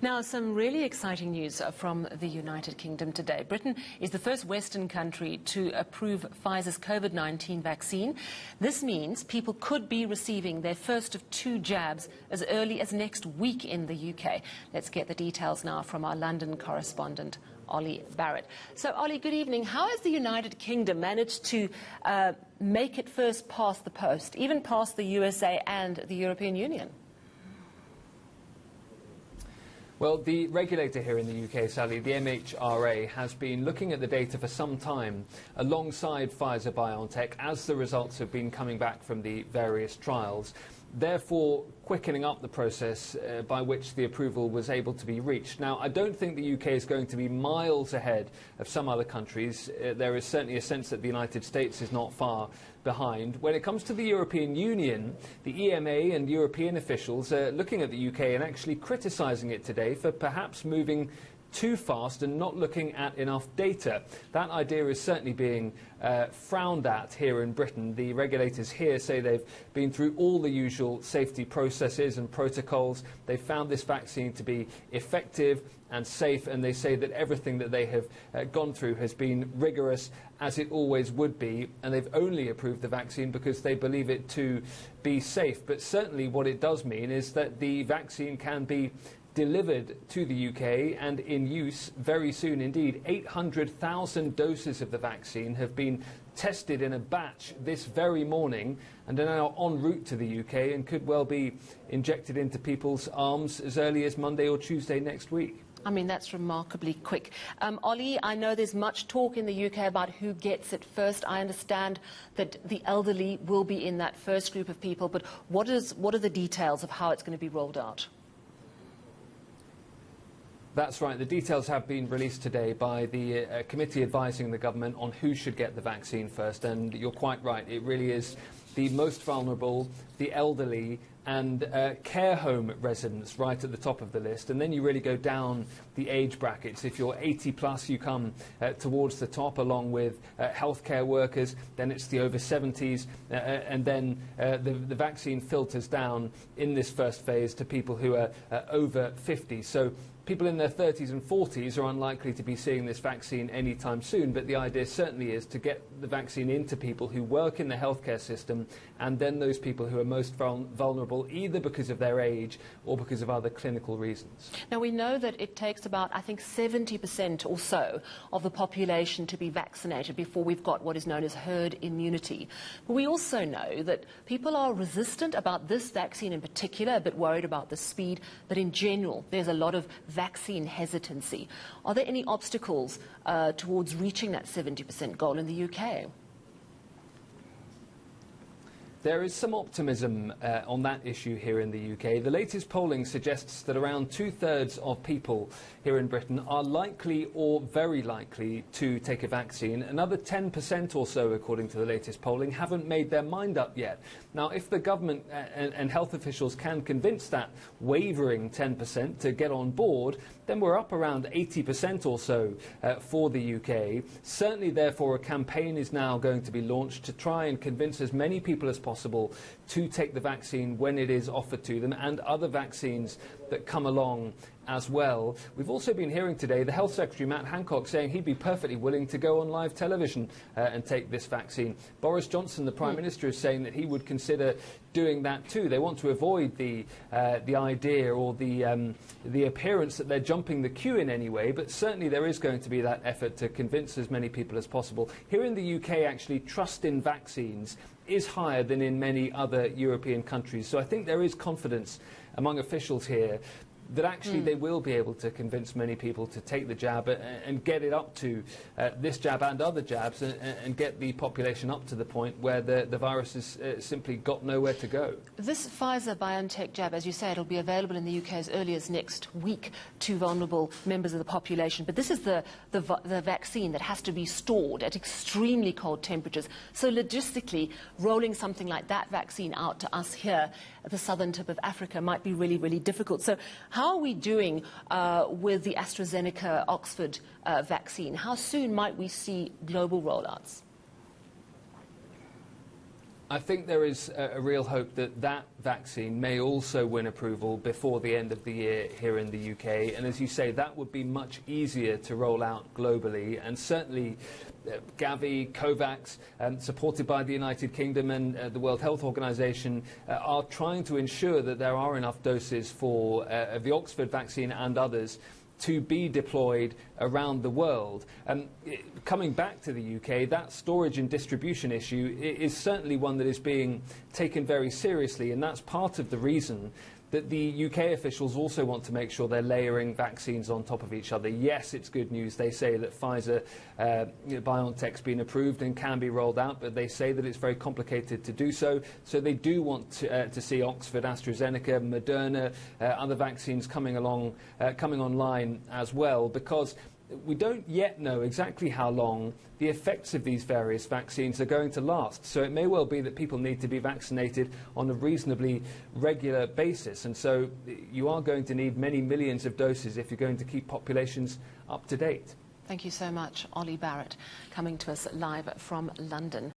Now, some really exciting news from the United Kingdom today. Britain is the first Western country to approve Pfizer's COVID-19 vaccine. This means people could be receiving their first of 2 jabs as early as next week in the UK. Let's get the details now from our London correspondent, Olly Barratt. So, Olly, good evening. How has the United Kingdom managed to make it first past the post, even past the USA and the European Union? Well, the regulator here in the UK, Sally, the MHRA, has been looking at the data for some time alongside Pfizer-BioNTech as the results have been coming back from the various trials, therefore quickening up the process by which the approval was able to be reached. Now, I don't think the UK is going to be miles ahead of some other countries. There is certainly a sense that the United States is not far behind. When it comes to the European Union, the EMA and European officials are looking at the UK and actually criticising it today for perhaps moving too fast and not looking at enough data. That idea is certainly being frowned at here in Britain. The regulators here say they've been through all the usual safety processes and protocols. They've found this vaccine to be effective and safe, and they say that everything that they have gone through has been rigorous, as it always would be, and they've only approved the vaccine because they believe it to be safe. But certainly what it does mean is that the vaccine can be delivered to the UK and in use very soon indeed. 800,000 doses of the vaccine have been tested in a batch this very morning and are now en route to the UK and could well be injected into people's arms as early as Monday or Tuesday next week. I mean, that's remarkably quick. Olly, I know there's much talk in the UK about who gets it first. I understand that the elderly will be in that first group of people, but what are the details of how it's going to be rolled out? That's right. The details have been released today by the committee advising the government on who should get the vaccine first. And you're quite right. It really is the most vulnerable, the elderly and care home residents right at the top of the list. And then you really go down the age brackets. If you're 80 plus, you come towards the top along with healthcare workers. Then it's the over 70s. And then the vaccine filters down in this first phase to people who are over 50. So people in their 30s and 40s are unlikely to be seeing this vaccine anytime soon, but the idea certainly is to get the vaccine into people who work in the healthcare system and then those people who are most vulnerable either because of their age or because of other clinical reasons. Now, we know that it takes about, I think, 70% or so of the population to be vaccinated before we've got what is known as herd immunity. But we also know that people are resistant about this vaccine in particular, a bit worried about the speed, but in general, there's a lot of vaccine hesitancy. Are there any obstacles towards reaching that 70% goal in the UK? There is some optimism on that issue here in the UK. The latest polling suggests that around 2/3 of people here in Britain are likely or very likely to take a vaccine. Another 10% or so, according to the latest polling, haven't made their mind up yet. Now, if the government and health officials can convince that wavering 10% to get on board, then we're up around 80% or so for the UK. Certainly, therefore, a campaign is now going to be launched to try and convince as many people as possible to take the vaccine when it is offered to them, and other vaccines that come along as well. We've also been hearing today the Health Secretary, Matt Hancock, saying he'd be perfectly willing to go on live television and take this vaccine. Boris Johnson, the Prime Minister, is saying that he would consider doing that too. They want to avoid the idea or the appearance that they're jumping the queue in any way, but certainly there is going to be that effort to convince as many people as possible. Here in the UK, actually, trust in vaccines is higher than in many other European countries. So I think there is confidence among officials here that actually they will be able to convince many people to take the jab and get it up to this jab and other jabs and get the population up to the point where the virus has simply got nowhere to go. This Pfizer-BioNTech jab, as you say, it'll be available in the UK as early as next week to vulnerable members of the population. But this is the vaccine that has to be stored at extremely cold temperatures. So logistically, rolling something like that vaccine out to us here at the southern tip of Africa might be really, really difficult. So how are we doing with the AstraZeneca-Oxford vaccine? How soon might we see global rollouts? I think there is a real hope that that vaccine may also win approval before the end of the year here in the UK. And as you say, that would be much easier to roll out globally. And certainly Gavi, COVAX, supported by the United Kingdom and the World Health Organization, are trying to ensure that there are enough doses for the Oxford vaccine and others to be deployed around the world. Coming back to the UK, that storage and distribution issue is certainly one that is being taken very seriously, and that's part of the reason that the UK officials also want to make sure they're layering vaccines on top of each other. Yes, it's good news. They say that Pfizer, BioNTech's been approved and can be rolled out, but they say that it's very complicated to do so. So they do want to see Oxford, AstraZeneca, Moderna, other vaccines coming online as well, because we don't yet know exactly how long the effects of these various vaccines are going to last. So it may well be that people need to be vaccinated on a reasonably regular basis. And so you are going to need many millions of doses if you're going to keep populations up to date. Thank you so much, Olly Barratt, coming to us live from London.